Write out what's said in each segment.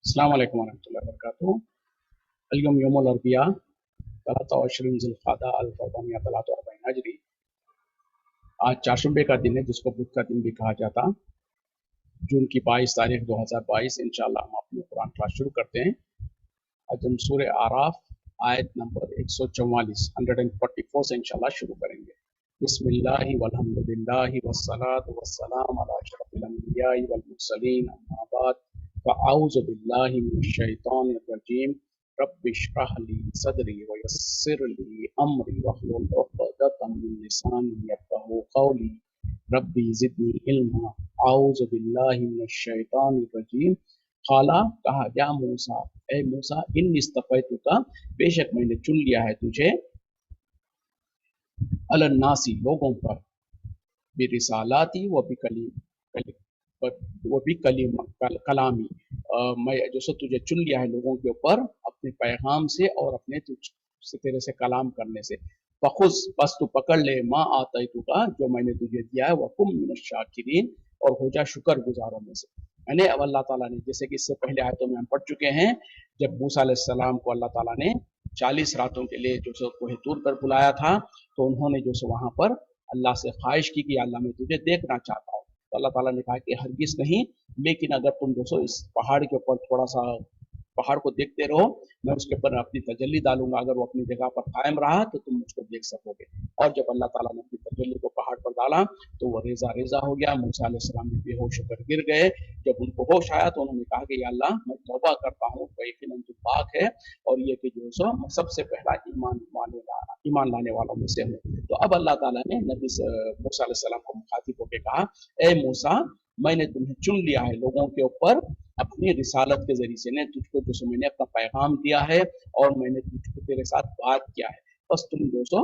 अस्सलाम वालेकुम वरहमतुल्लाहि वबरकातुहू। अल-यौम यौमुल अरबिया, 23 ज़ुल्क़ादा अल-1443 हिजरी। आज चारशंबे का दिन है, जिसको बुध का दिन भी कहा जाता। जून की 22 तारीख 2022। इंशाअल्लाह हम अपनी कुरान क्लास शुरू करते हैं। आज हम सूरह आराफ आयत नंबर 144 144 से इंशाअल्लाह शुरू करेंगे। बिस्मिल्लाहि वल्हम्दुलिल्लाहि वस्सलातु वस्सलाम अला अशरफिल अंबियाइ वल मुरसलीन, अम्मा बाद, फ़अऊज़ु बिल्लाहि मिनश शैतानिर रजीम। रब्बि इश्रह ली सदरी व यस्सिर ली अमरी वहलुल उक़दतम मिन लिसानी यफ़क़हू क़ौली। रब्बी ज़िदनी इल्मा। अऊज़ु बिल्लाहि मिनश शैतानिर रजीम। क़ाला, कहा, या मूसा, ए मूसा, इन्नी इस्तफ़ैतुका, बेशक मैंने चुन लिया है तुझे, अलन नासी, लोगों पर, बिरिसालाती व कलामी, मैं जो सो तुझे चुन लिया है लोगों के ऊपर अपने पैगाम से और अपने तुझसे तेरे से कलाम करने से। फखुज़, बस तू पकड़ ले, माँ आतैतुका, जो मैंने तुझे दिया है, वकुम मिनश शाकिरीन, और हो जा शुक्र गुजारों में से। यानी अब अल्लाह ताला ने, जैसे कि इससे पहले आयतों में हम पढ़ चुके हैं, जब मूसा अलैहिस्सलाम को अल्लाह ताला ने 40 रातों के लिए जो सो कोहे तूर पर बुलाया था, तो उन्होंने जो सो वहां पर अल्लाह से ख्वाहिश की कि अल्लाह मैं तुझे देखना चाहता हूँ। तो अल्लाह ताला ने कहा कि हरगिज़ नहीं, लेकिन अगर तुम जो सो इस पहाड़ के ऊपर थोड़ा सा पहाड़ को देखते रहो, मैं उसके ऊपर अपनी तजल्ली डालूंगा, अगर वो अपनी जगह पर कायम रहा तो तुम मुझको देख सकोगे। और जब अल्लाह ताला ने अपनी तजल्ली को पहाड़ पर डाला तो वो रेजा रेजा हो गया। मूसा अलैहिस्सलाम भी बेहोश होकर गिर गए। जब उनको होश आया तो उन्होंने कहा कि या अल्लाह, मैं तौबा करता हूँ, यकीनन तू पाक है, और ये कि जो सो मैं सबसे पहला ईमान लाने वालों में से हूँ। तो अब अल्लाह ताला ने नबी मूसा अलैहिस्सलाम को मुखातिब होकर कहा, ए मूसा, मैंने तुम्हें चुन लिया है लोगों के ऊपर अपनी रिसालत के जरिए से, ने तुझको जो सो मैंने अपना पैगाम दिया है और मैंने तुझको तेरे साथ बात किया है। बस तुम जो सो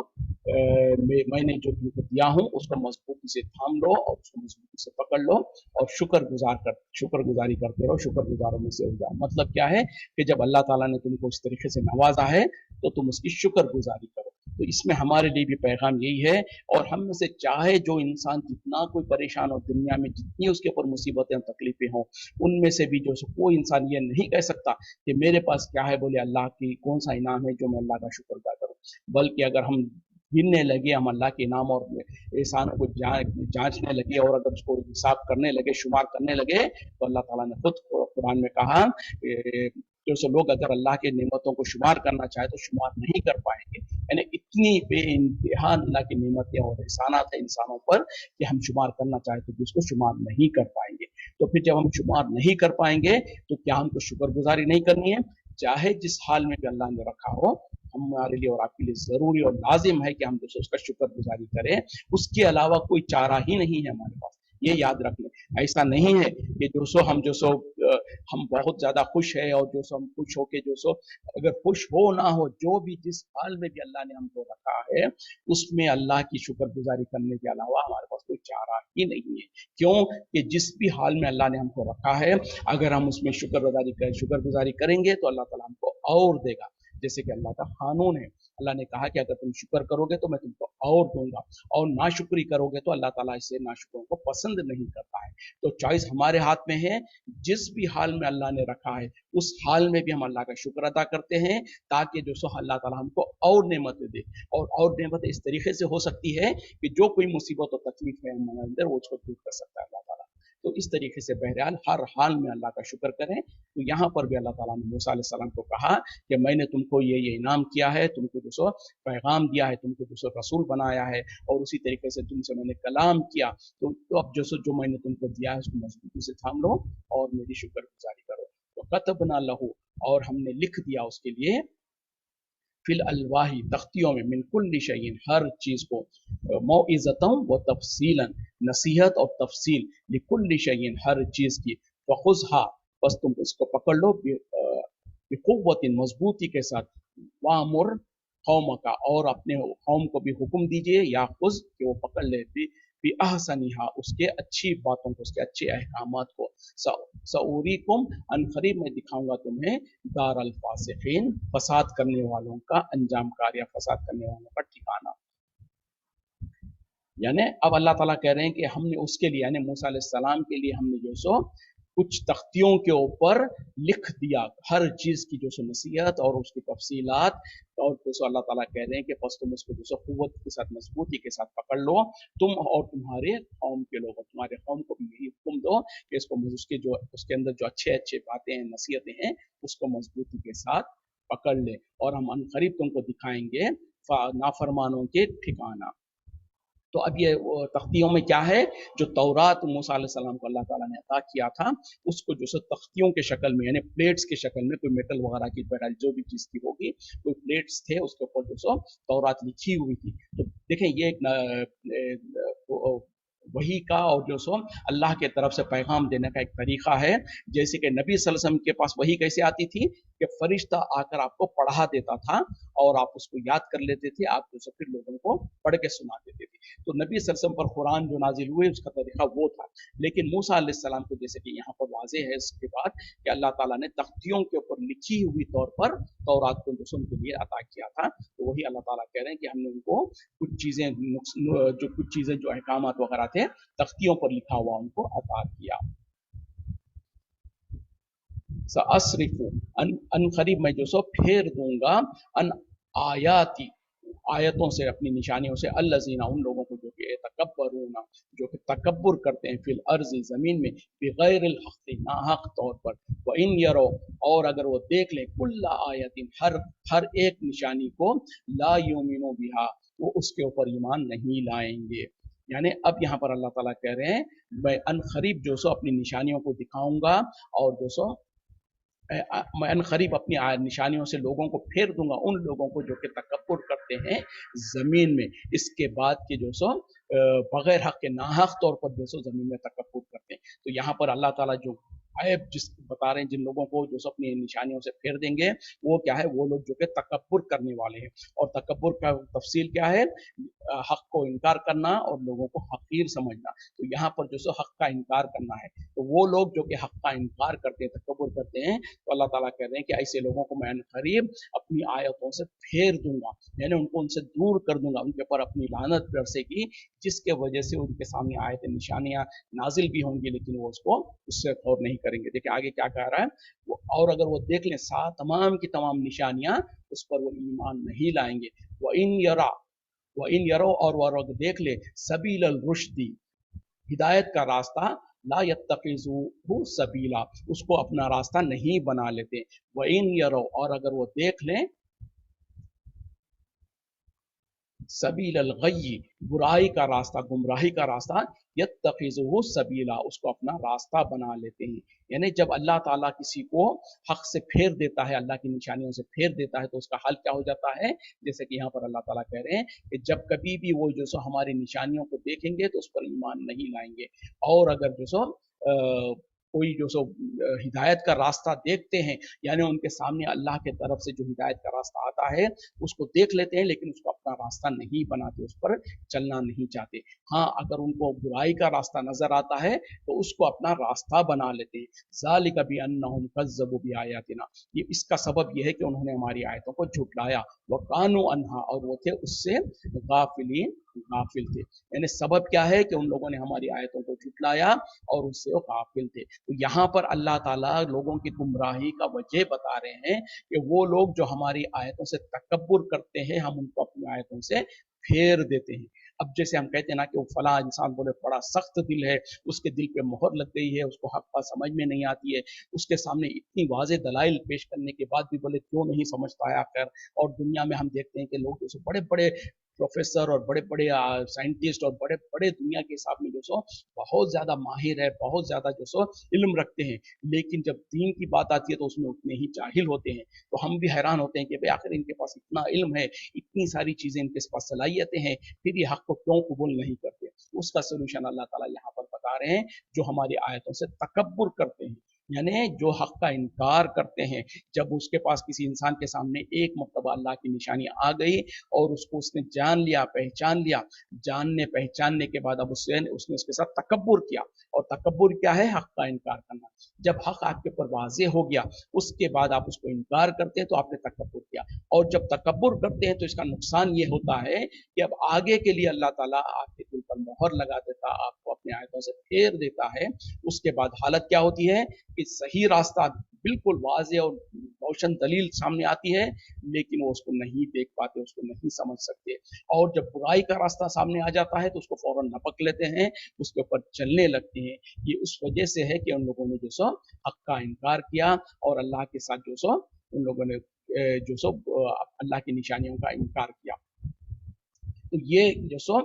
मैंने जो तुमको दिया हूँ उसको मजबूती से थाम लो और उसको मजबूती से पकड़ लो और शुक्रगुजारी करते रहो, शुक्रगुजारों में से हो जाओ। मतलब क्या है कि जब अल्लाह ताला ने तुमको इस तरीके से नवाजा है तो तुम उसकी शुक्रगुजारी करो। तो इसमें हमारे लिए भी पैगाम यही है। और हम में से चाहे जो इंसान जितना कोई परेशान हो, दुनिया में जितनी उसके ऊपर मुसीबतें और तकलीफें हों, उनमें से भी जो कोई इंसान ये नहीं कह सकता कि मेरे पास क्या है, बोले अल्लाह की कौन सा इनाम है जो मैं अल्लाह का शुक्र अदा करूं। बल्कि अगर हम गिनने लगे, हम अल्लाह के इनाम और एहसानों को जांचने लगे और अगर उसको हिसाब करने लगे, शुमार करने लगे, तो अल्लाह ताला ने खुद कुरान में कहा जो सो लोग अगर अल्लाह के नेमतों को शुमार करना चाहे तो शुमार नहीं कर पाएंगे। यानी इतनी बेइंतहा अल्लाह की नेमतें और एहसानात है इंसानों पर कि हम शुमार करना चाहे तो भी उसको शुमार नहीं कर पाएंगे। तो फिर जब हम शुमार नहीं कर पाएंगे तो क्या हमको शुक्रगुजारी नहीं करनी है? चाहे जिस हाल में भी अल्लाह ने रखा हो, हमारे लिए और आपके लिए जरूरी और लाजिम है कि हम जो उसका शुक्रगुजारी करें। उसके अलावा कोई चारा ही नहीं है हमारे पास, ये याद रख लें। ऐसा नहीं है कि जो सो हम जो सो हम बहुत ज्यादा खुश है और जो सो हम खुश होके जो सो अगर खुश हो ना हो, जो भी जिस हाल में भी अल्लाह ने हमको रखा है उसमें अल्लाह की शुक्रगुजारी करने के अलावा हमारे पास कोई चारा ही नहीं है। क्यों कि जिस भी हाल में अल्लाह ने हमको रखा है, अगर हम उसमें शुक्रगुजारी करेंगे तो अल्लाह ताला हमको और देगा। जैसे कि अल्लाह का कानून है, अल्लाह ने कहा कि अगर तुम शुक्र करोगे तो मैं तुमको और दूंगा, और नाशुक्री करोगे तो अल्लाह ताला इससे नाशुक्रों को पसंद नहीं करता है। तो चॉइस हमारे हाथ में है। जिस भी हाल में अल्लाह ने रखा है उस हाल में भी हम अल्लाह का शुक्र अदा करते हैं, ताकि जो सो अल्लाह ताला हमको और नेमतें दे। और नेमतें इस तरीके से हो सकती है कि जो कोई मुसीबत और तकलीफ है हमारे अंदर, वो उसको दूर कर सकता है अल्लाह ताला। तो इस तरीके से बहरहाल हर हाल में अल्लाह का शुक्र करें। तो यहाँ पर भी अल्लाह ताला ने मूसा अलैहिस्सलाम को कहा कि मैंने तुमको ये इनाम किया है, तुमको जो सो पैगाम दिया है, तुमको जो सो रसूल बनाया है, और उसी तरीके से तुमसे मैंने कलाम किया। तो अब जो सो जो मैंने तुमको दिया है उसको मजबूती से थाम लो और मेरी शुक्रगुजारी करो। तो कतबना लहू, और हमने लिख दिया उसके लिए, फिल अलवाही, तख्तियों में, मिन कुल्ली शैइन, हर चीज को, मौइज़तन व तफसीलन, नसीहत और तफसील, लिकुल्ली शैइन, हर चीज की, फखुज़हा, बस तुम इसको पकड़ लो, बिकुव्वतिन, मजबूती के साथ, वामुर कौम का, और अपने कौम को भी हुक्म दीजिए, या खुज, कि वो पकड़ ले, भी अहसनिहा, उसके अच्छी बातों को, उसके अच्छे अहकामात को, सऊरीकुम, अनकरीब मैं दिखाऊंगा तुम्हें, दार अल फासिकीन, फसाद करने वालों का अंजाम कार, या फसाद करने वालों का ठिकाना। यानी अब अल्लाह ताला कह रहे हैं कि हमने उसके लिए, यानी मूसा अलैहिस्सलाम के लिए हमने जो सो कुछ तख्तियों के ऊपर लिख दिया हर चीज़ की जो सो नसीहत और उसकी तफसीलात, और जो सो अल्लाह ताला कह रहे हैं कि बस तुम इसको जो सो कुव्वत के साथ, मजबूती के साथ पकड़ लो, तुम और तुम्हारे कौम के लोग, तुम्हारे कौम को भी यही हुक्म दो कि इसको उसके जो उसके अंदर जो अच्छे अच्छे बातें हैं, नसीहतें हैं, उसको मजबूती के साथ पकड़ ले, और हम अनकरीब तुमको दिखाएंगे नाफरमानों के ठिकाना। तो अब ये तख्तियों में क्या है, जो तौरात मूसा अलैहि सलाम को अल्लाह ताला ने अता किया था, उसको जो सो तख्तियों के शक्ल में, यानी प्लेट्स के शक्ल में, कोई मेटल वगैरह की बहरहाल जो भी चीज़ की होगी, कोई प्लेट्स थे उसके ऊपर जो सो तौरात लिखी हुई थी। तो देखें ये एक वही का और जो सो अल्लाह के तरफ से पैगाम देने का एक तरीका है। जैसे कि नबी सल्लल्लाहु अलैहि वसल्लम के पास वही कैसे आती थी कि फरिश्ता आकर आपको पढ़ा देता था और आप उसको याद कर लेते थे, आप जो सो फिर लोगों को पढ़ के सुना देते थे। तो नबी सल्लल्लाहु अलैहि वसल्लम पर कुरान जो नाजिल हुए उसका तरीका वो था। लेकिन मूसा अलैहि सलाम को, जैसे कि यहाँ पर वाज़ेह है इसके बाद, कि अल्लाह ताला ने तख्तियों के ऊपर लिखी हुई तौर पर तौरात को जो उनके लिए अता किया था। तो वही अल्लाह ताला कह रहे हैं कि हमने उनको कुछ चीज़ें जो अहकामात वगैरह थे तख्तियों पर लिखा हुआ उनको अता किया। सअस्रिफु अन करीब मैं जो सो फेर दूंगा, अन आयाती आयतों से, अपनी निशानियों से, अल्लज़ीना उन लोगों को जो कि तकब्बरूना जो कि तकब्बुर करते हैं, फिल अर्ज़ी ज़मीन में, बिगैरिल हक़्क़ि नाहक तौर पर, व इन यरो और अगर वो देख लें, कुल्ला आयतिन हर एक निशानी को, ला युमिनु बिहा वो उसके ऊपर ईमान नहीं लाएंगे। यानी अब यहाँ पर अल्लाह ताला कह रहे हैं मैं अन करीब जो सो अपनी निशानियों को दिखाऊंगा, और जो सो मैं अन करीब अपनी निशानियों से लोगों को फेर दूंगा, उन लोगों को जो कि तकब्बुर करते हैं ज़मीन में, इसके बाद के जो सो बगैर हक के नाहक तौर पर जो सो ज़मीन में तकब्बुर करते हैं। तो यहाँ पर अल्लाह ताला जो गायब जिस बता रहे हैं, जिन लोगों को जो सो अपनी निशानियों से फेर देंगे, वो क्या है, वो लोग जो कि तकब्बुर करने वाले हैं। और तकब्बुर का तफसील क्या है, हक को इनकार करना और लोगों को हकीर समझना। तो यहाँ पर जो सो हक का इनकार करना है, तो वो लोग जो कि हक का इनकार करते हैं, तकब्बुर करते हैं, तो अल्लाह ताला कह रहे हैं कि ऐसे लोगों को मैं करीब अपनी आयतों से फेर दूंगा, यानी उनको उनसे दूर कर दूंगा, उनके ऊपर अपनी लानत बरसेगी, जिसके वजह से उनके सामने आयत निशानियां नाजिल भी होंगी, लेकिन वो उसको उससे गौर नहीं करेंगे। देखिए आगे क्या कह रहा है वो, और अगर वो देख लें तमाम की तमाम निशानियां, उस पर वो ईमान नहीं लाएंगे। व इन यरो और वो अगर देख ले सबील अल रुश्दी हिदायत का रास्ता, ला यत्तखिज़ूहु सबीला उसको अपना रास्ता नहीं बना लेते। व इन यरो और अगर वो देख लें सबील अल गय्यी बुराई का रास्ता, गुमराही का रास्ता, यत्तखिज़ुहु सबीला उसको अपना रास्ता बना लेते हैं। यानी जब अल्लाह ताला किसी को हक से फेर देता है, अल्लाह की निशानियों से फेर देता है, तो उसका हाल क्या हो जाता है, जैसे कि यहाँ पर अल्लाह ताला कह रहे हैं कि जब कभी भी वो जो सो हमारी निशानियों को देखेंगे तो उस पर ईमान नहीं लाएंगे। और अगर जो सो कोई जो सो हिदायत का रास्ता देखते हैं, यानी उनके सामने अल्लाह के तरफ से जो हिदायत का रास्ता आता है उसको देख लेते हैं, लेकिन उसको अपना रास्ता नहीं बनाते, उस पर चलना नहीं चाहते। हाँ, अगर उनको बुराई का रास्ता नजर आता है तो उसको अपना रास्ता बना लेते हैं। ज़ालिका बिअन्नहुम कज़्ज़बू बिआयातिना ये इसका सबब यह है कि उन्होंने हमारी आयतों को झुटलाया, व कानू अन्हा और वो थे उससे गाफिल थे। यानी सबब क्या है कि उन लोगों ने हमारी आयतों को झुटलाया और उससे वो गाफिल थे। तो यहाँ पर अल्लाह ताला लोगों की गुमराही का वजह बता रहे हैं कि वो लोग जो हमारी आयतों से तकब्बुर करते हैं, हम उनको अपनी आयतों से फेर देते हैं। अब जैसे हम कहते हैं ना कि वो फला इंसान बोले बड़ा सख्त दिल है, उसके दिल पे मोहर लग गई है, उसको हक बात समझ में नहीं आती है, उसके सामने इतनी वाज़ेह दलाइल पेश करने के बाद भी बोले क्यों नहीं समझता है आखिर। और दुनिया में हम देखते हैं कि लोग जो बड़े बड़े प्रोफेसर और बड़े बड़े साइंटिस्ट और बड़े बड़े दुनिया के हिसाब में जो सो बहुत ज़्यादा माहिर है, बहुत ज़्यादा जो सो इल्म रखते हैं, लेकिन जब दीन की बात आती है तो उसमें उतने ही जाहिल होते हैं। तो हम भी हैरान होते हैं कि भाई आखिर इनके पास इतना इल्म है, इतनी सारी चीज़ें इनके पास सलाहियतें हैं, फिर ये हक को क्यों कबूल नहीं करते। उसका सोल्यूशन अल्लाह ताला यहाँ पर बता रहे हैं, जो हमारी आयतों से तकब्बुर करते हैं, यानी जो हक का इनकार करते हैं। जब उसके पास किसी इंसान के सामने एक मरतबा अल्लाह की निशानी आ गई और उसको उसने जान लिया, पहचान लिया, जानने पहचानने के बाद अब उसने उसके साथ तकब्बुर किया। और तकब्बुर क्या है, हक का इनकार करना। जब हक आपके ऊपर वाज़ेह हो गया उसके बाद आप उसको इनकार करते हैं तो आपने तकब्बुर किया। और जब तकब्बुर करते हैं तो इसका नुकसान ये होता है कि अब आगे के लिए अल्लाह ताला आपके दिल पर पर मोहर लगा देता, आपको अपनी आयतों से फेर देता है, उसके बाद हालत क्या होती है कि सही रास्ता बिल्कुल वाज़ेह और रोशन दलील सामने आती है, लेकिन वो उसको नहीं देख पाते, उसको नहीं समझ सकते, और जब बुराई का रास्ता सामने आ जाता है तो उसको फौरन नपक लेते हैं, उसके ऊपर चलने लगते हैं। ये उस वजह से है कि उन लोगों ने जो सो हक का इनकार किया और अल्लाह के साथ जो सो उन लोगों ने जो सो अल्लाह की निशानियों का इनकार किया। तो ये जो सो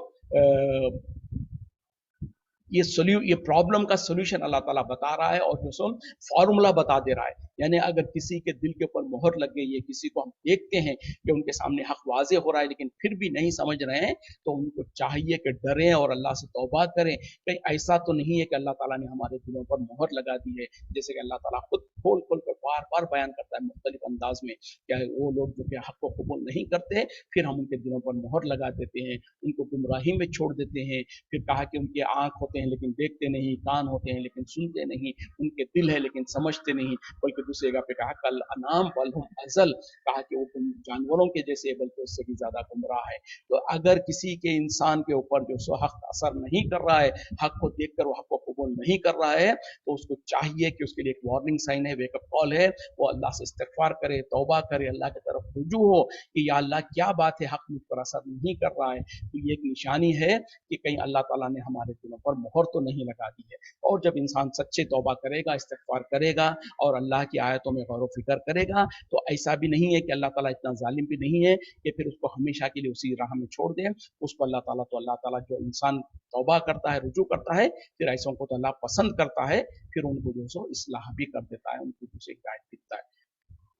ये प्रॉब्लम का सोल्यूशन अल्लाह ताला बता रहा है और जो सो फॉर्मूला बता दे रहा है। यानी अगर किसी के दिल के ऊपर मोहर लग गई है, किसी को हम देखते हैं कि उनके सामने हक वाज़े हो रहा है लेकिन फिर भी नहीं समझ रहे हैं, तो उनको चाहिए कि डरें और अल्लाह से तौबा करें। कहीं ऐसा तो नहीं है कि अल्लाह ताला ने हमारे दिलों पर मोहर लगा दी है, जैसे कि अल्लाह ताला खुद खोल खोल कर बार बार बयान करता है मुख्तलिफ अंदाज में, क्या वो लोग जो कि हक को कबूल नहीं करते, फिर हम उनके दिलों पर मोहर लगा देते हैं, उनको गुमराही में छोड़ देते हैं। फिर कहा कि उनके आँख होते हैं लेकिन देखते नहीं, कान होते हैं लेकिन सुनते नहीं, उनके दिल है लेकिन समझते नहीं, बल्कि दूसरी जगह पे कहा कल अनाम बल हम अजल, कहा कि वो जानवरों के जैसे बल्कि उससे भी ज्यादा गुमराह है। तो अगर किसी के इंसान के ऊपर जो सो हक असर नहीं कर रहा है, हक को देखकर वो हक को कबूल नहीं कर रहा है, तो उसको चाहिए कि उसके लिए एक वार्निंग साइन है, वेकअप कॉल है, वो अल्लाह से इस्तिगफार करे, तौबा करे, अल्लाह की तरफ रुजू हो कि या अल्लाह क्या बात है, हक मुझ पर असर नहीं कर रहा है। तो ये एक निशानी है कि कहीं अल्लाह ताला ने हमारे दिलों पर मोहर तो नहीं लगा दी है। और जब इंसान सच्चे तौबा करेगा, इस्तिगफार करेगा और अल्लाह की आयतों में गौर व फिक्र करेगा, तो ऐसा भी नहीं है कि अल्लाह ताला इतना जालिम भी नहीं है कि फिर उसको हमेशा के लिए उसी राह में छोड़ दे। उसको अल्लाह ताला जो इंसान तौबा करता है, रुजू करता है, फिर ऐसों को तो अल्लाह पसंद करता है, फिर उनको जो सो इस्लाह भी कर देता है, उनको दूसरी हिदायत देता है।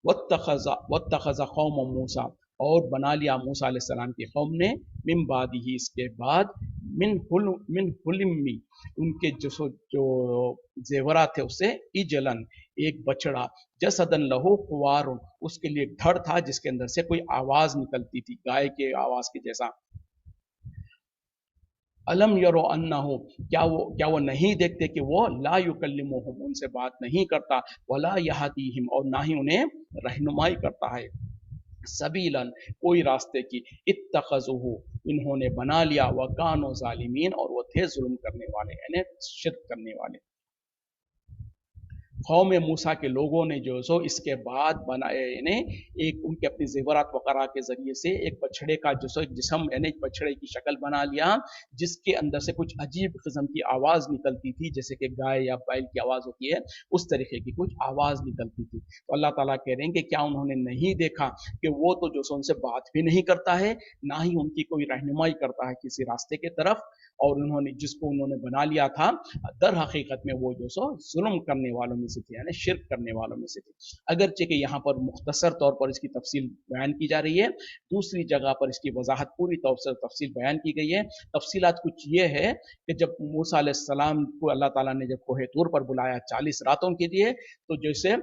वत्तखज़ कौम मूसा, और बना लिया मूसा अलैहिस्सलाम की कौम ने, मिन बादिही, इसके बाद, मिन हुलिम्मी, उनके जो जेवरात थे उससे, इजलन, एक बछड़ा, जसदन लहू खुवार, उसके लिए धड़ था जिसके अंदर से कोई आवाज निकलती थी, गाय के आवाज के जैसा। अलम यरो अन्नहु, क्या वो नहीं देखते कि वो ला युकल्लिमुहुम, उनसे बात नहीं करता, वला यहदीहिम, और ना ही उन्हें रहनुमाई करता है, सबीलन, कोई रास्ते की, इत्तखज़ुहु, इन्होंने बना लिया, वकानो ज़ालिमीन, और वो थे जुल्म करने वाले, यानी शिर्क करने वाले। कौम मूसा के लोगों ने जो सो इसके बाद बनाए, यानी एक उनके अपने जेवरात वगैरह के जरिए से एक बछड़े का जो सो जिस्म, यानी बछड़े की शक्ल बना लिया, जिसके अंदर से कुछ अजीब किस्म की आवाज निकलती थी, जैसे कि गाय या बैल की आवाज होती है, उस तरीके की कुछ आवाज निकलती थी। तो अल्लाह ताला कह रहे हैं कि क्या उन्होंने नहीं देखा कि वो तो जो सो उनसे बात भी नहीं करता है, ना ही उनकी कोई रहनुमाई करता है किसी रास्ते के तरफ, और उन्होंने जिसको उन्होंने बना लिया था, दर हकीकत में वो जो सो जुल्म करने वालों में से थे, यानी शिर्क करने वालों में से थे। अगरचे कि यहाँ पर मुख्तसर तौर पर इसकी तफसील बयान की जा रही है, दूसरी जगह पर इसकी वजाहत पूरी तौर से तफसील बयान की गई है। तफसीलात कुछ ये है कि जब मूसा अलैहिस्सलाम को अल्लाह ताला ने जब कोहे तूर पर बुलाया 40 रातों के लिए, तो जैसे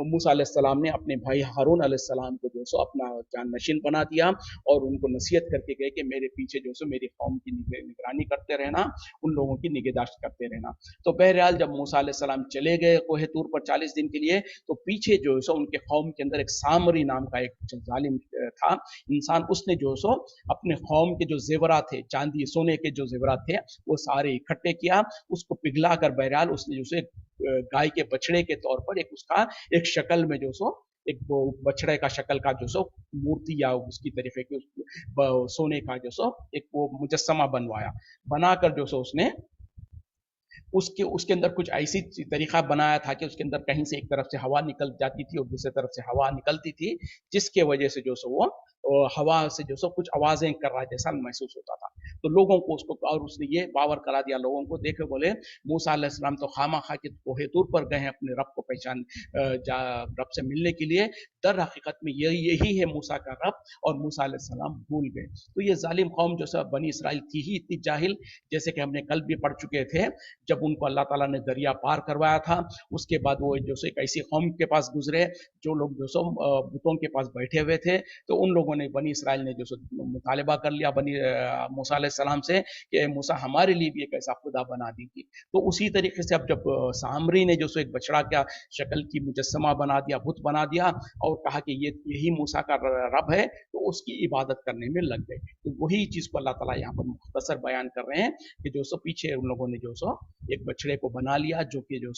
मूसा अलैहिस्सलाम ने अपने भाई हारून अलैहिस्सलाम को जो सो अपना जाननशीन बना दिया और उनको नसीहत करके गए कि मेरे पीछे जो सो मेरी कौम की निगरानी करते रहना, उन लोगों की निगहदाश्त करते रहना। तो बहरहाल जब मूसा अलैहिस्सलाम चले गए कोहे तूर पर 40 दिन के लिए, तो पीछे जो सो उनके कौम के अंदर एक सामरी नाम का एक जालिम था इंसान, उसने जो सो अपने कौम के जो जेवरात थे, चांदी सोने के जो जेवरात थे, वो सारे इकट्ठे किया, उसको पिघला कर बहरहाल उसने जो से गाय के बछड़े के तौर पर एक उसका एक शक्ल में जो सो एक वो बछड़े का शक्ल का जो सो मूर्ति या उसकी तरीके की सोने का जो सो एक वो मुजस्समा बनवाया, बनाकर जो सो उसने उसके अंदर कुछ ऐसी तरीका बनाया था कि उसके अंदर कहीं से एक तरफ से हवा निकल जाती थी और दूसरी तरफ से हवा निकलती थी, जिसके वजह से जो सो वो हवा से जो सो कुछ आवाजें कर रहा जैसा महसूस होता था। तो लोगों को उसको, और उसने ये बावर करा दिया लोगों को, देखे बोले मूसा अलैहिस्सलाम तो खामा खा के कोहे तूर पर गए हैं अपने रब को पहचान रब से मिलने के लिए, दर हकीकत में यही है मूसा का रब, और मूसा अलैहिस्सलाम भूल गए। तो ये जालिम कौम जो सब बनी इसराइल थी ही इतनी जाहिल, जैसे कि हमने कल भी पढ़ चुके थे, जब उनको अल्लाह ताला ने दरिया पार करवाया था, उसके बाद वो जो सो एक ऐसी कौम के पास गुजरे जो लोग जो सो बुतों के पास बैठे हुए थे, तो उन लोगों लोगों ने, बनी इसराइल ने जो मुतालबा कर लिया बनी मूसा अलैहिस्सलाम से कि मूसा हमारे लिए भी एक ऐसा खुदा बना दीजिए। तो उसी तरीके से अब जब सामरी ने जो एक बछड़ा का शक्ल की मुजस्समा बना दिया, बुत बना दिया और कहा कि ये यही मूसा का रब है, तो उसकी इबादत करने में लग गए। तो वही चीज़ को अल्लाह ताला यहाँ पर मुख्तसर बयान कर रहे हैं कि जो पीछे उन लोगों ने जो एक बछड़े को बना लिया, जो कि जो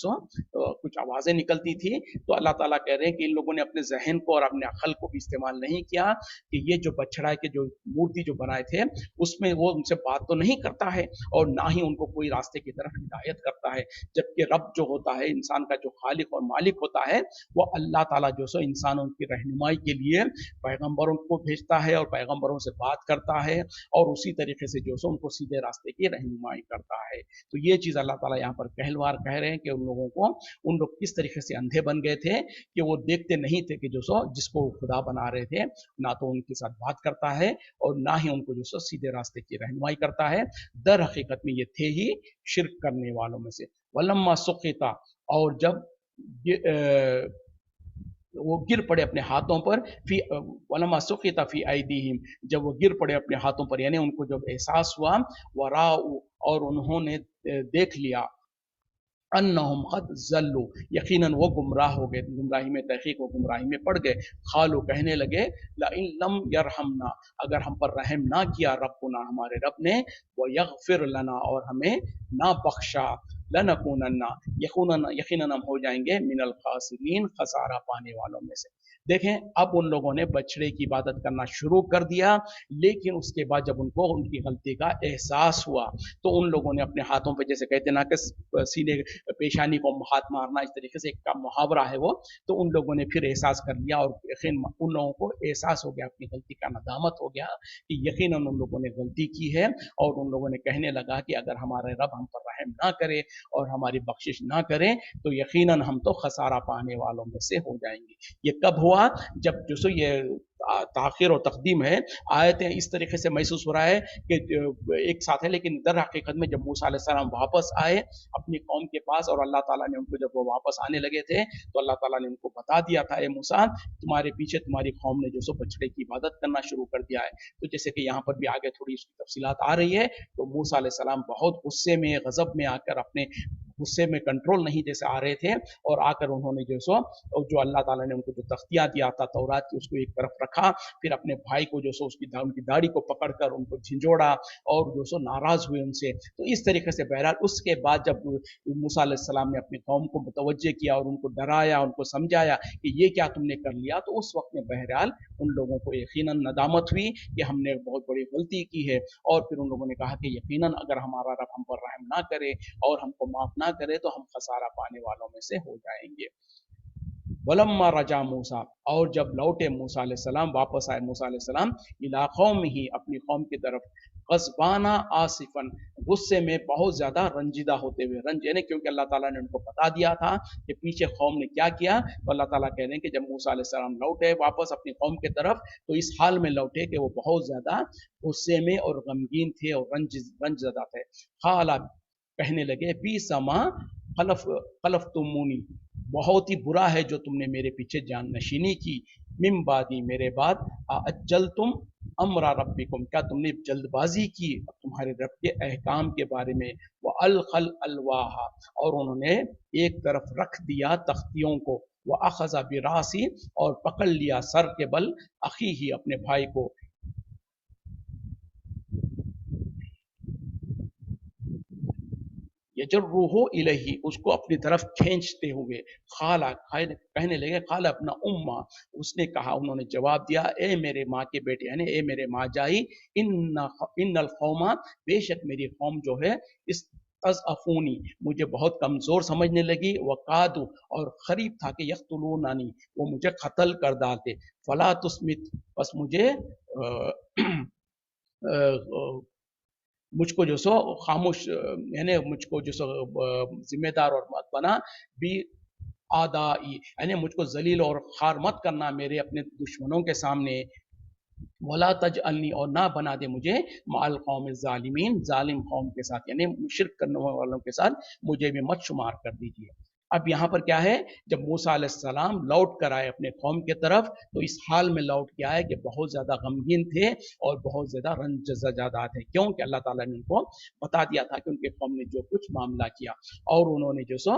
कुछ आवाज़ें निकलती थी। तो अल्लाह ताला कह रहे हैं कि इन लोगों ने अपने जहन को और अपने अकल को भी इस्तेमाल नहीं किया कि ये जो बछड़ा के जो मूर्ति जो बनाए थे उसमें वो उनसे बात तो नहीं करता है और ना ही उनको कोई रास्ते की तरफ हिदायत करता है, जबकि रब जो होता है, इंसान का जो खालिक और मालिक होता है, वो अल्लाह ताला जो इंसानों की रहनुमाई के लिए पैगंबरों को भेजता है और पैगंबरों से बात करता है और उसी तरीके से जो उनको सीधे रास्ते की रहनुमाई करता है। तो ये चीज़ अल्लाह ताला यहाँ पर कहलवार कह रहे हैं कि उन लोगों को, उन लोग किस तरीके से अंधे बन गए थे कि वो देखते नहीं थे कि जिसको खुदा बना रहे थे, ना तो उनके साथ बात करता है और ना ही उनको सीधे रास्ते की रहनुमाई करता है। दर हकीकत में ये थे ही शिर्क करने वालों में से। वलम्मा सुक़िता, और जब वो गिर पड़े अपने हाथों पर, फी वलमा सुक़िता फी ऐदीहिम, जब वो गिर पड़े अपने हाथों पर, यानी उनको जब एहसास हुआ, वराउ, और उन्होंने देख लिया, अन्नहुम क़द ज़ल्लू, यकीनन वो गुमराह हो गए, गुमराही में, तहक़ीक़ वो गुमराही में पड़ गए। क़ालू, कहने लगे, लइन लम यरहमना, अगर हम पर रहम ना किया रब्बुना, हमारे रब ने, व यग़फ़िर लना, और हमें ना बख्शा, लनकूनन्ना, यकीनन हम हो जाएंगे मिनल ख़ासिरीन, खसारा पाने वालों में से। देखें, अब उन लोगों ने बछड़े की इबादत करना शुरू कर दिया, लेकिन उसके बाद जब उनको उनकी गलती का एहसास हुआ, तो उन लोगों ने अपने हाथों पे, जैसे कहते ना कि सीने पेशानी को हाथ मारना, इस तरीके से एक का मुहावरा है वो, तो उन लोगों ने फिर एहसास कर लिया और यकीन उन लोगों को एहसास हो गया, अपनी गलती का नदामत हो गया कि यकीनन उन लोगों ने गलती की है। और उन लोगों ने कहने लगा कि अगर हमारे रब हम पर रहम ना करे और हमारी बख्शिश ना करे, तो यकीनन हम तो खसारा पाने वालों में से हो जाएंगे। ये कब हुआ? जब जो ये ताखिर और तकदीम है, आयतें इस तरीके से महसूस हो रहा है कि एक साथ है, लेकिन दर हकीकत में जब मूसा अलैहिस्सलाम वापस आए अपनी कौम के पास और अल्लाह ताला ने उनको, जब वो वापस आने लगे थे, तो अल्लाह ताला ने उनको बता दिया था, ए मूसा, तुम्हारे पीछे तुम्हारी कौम ने बछड़े की इबादत करना शुरू कर दिया है। तो जैसे कि यहाँ पर भी आगे थोड़ी इसकी तफसीलात आ रही है, तो मूसा अलैहिस्सलाम बहुत गुस्से में, गजब में आकर, अपने गुस्से में कंट्रोल नहीं जैसे आ रहे थे, और आकर उन्होंने जो अल्लाह ताला ने उनको जो तख्तियाँ दिया था तौरात की, उसको एक तरफ रखा, फिर अपने भाई को उनकी दाढ़ी को पकड़कर उनको झिंझोड़ा और नाराज हुए उनसे। तो इस तरीके से बहरहाल उसके बाद जब मूसा अलैहिस्सलाम ने अपनी कौम को मुतवज्जे किया और उनको डराया, उनको समझाया कि ये क्या तुमने कर लिया, तो उस वक्त में बहरहाल उन लोगों को यकीनन नदामत हुई कि हमने बहुत बड़ी गलती की है। और फिर उन लोगों ने कहा कि यकीनन अगर हमारा रब हम पर रहम ना करे और हमको माफ ना करे, तो हम खसारा पाने वालों में से हो जाएंगे। वलम्मा रजा मूसा, और जब लौटे मूसा अलैहिस्सलाम, वापस आए मूसा अलैहिस्सलाम, इला कौमिही, अपनी कौम की तरफ, ग़ज़बाना आसिफन, गुस्से में बहुत ज़्यादा रंजीदा होते हुए, रंज यानी क्योंकि अल्लाह ताला ने उनको बता दिया था कि पीछे कौम ने क्या किया। तो अल्लाह ताला कह रहे हैं कि जब मूसा अलैहिस्सलाम लौटे वापस अपनी कौम की तरफ, तो इस हाल में लौटे कि वो बहुत ज़्यादा गुस्से में और गमगीन थे और रंजज़दा थे। क़ाला, कहने लगे, बी समा खलफ तुमूनी, बहुत ही बुरा है जो तुमने मेरे पीछे जान नशीनी की, मिम बादी, मेरे बाद, अज्जल तुम अमरा रब्बिकुम, क्या तुमने जल्दबाजी की तुम्हारे रब के अहकाम के बारे में, व अलखल अलवाहा, और उन्होंने एक तरफ रख दिया तख्तियों को, व अखज़ा बिरासी, और पकड़ लिया सर के बल, अखी ही, अपने भाई को, यजर्रुहु इलैहि, उसको अपनी तरफ खींचते हुए। खाला, कहने लगे, खाला अपना उम्मा, उसने कहा, उन्होंने जवाब दिया, ए मेरे माँ के बेटे, यानी ए मेरे माँ जाई, इन्नल कौमा, बेशक मेरी कौम जो है, इस अफूनी, मुझे बहुत कमजोर समझने लगी, वकादू, और करीब था कि यख्तुलूनानी, वो मुझे कत्ल कर डालते, फला तुस्मित, बस मुझे मुझको खामोश, यानी मुझको जिम्मेदार और मत बना, भी आदाई, यानी मुझको जलील और खार मत करना मेरे अपने दुश्मनों के सामने, वला तजअलनी, और ना बना दे मुझे, माल कौम ज़ालिमीन, जालिम कौम के साथ, यानी शिर्क करने वालों के साथ मुझे भी मत शुमार कर दीजिए। اب یہاں پر کیا ہے، جب موسیٰ علیہ السلام لوٹ کر آئے اپنے قوم کے طرف تو اس حال میں لوٹ کے آئے کہ بہت زیادہ غمگین تھے اور بہت زیادہ رنج زدہ تھے، کیوں کہ اللہ تعالیٰ نے ان کو بتا دیا تھا کہ ان کے قوم نے جو کچھ معاملہ کیا، اور انہوں نے جو سو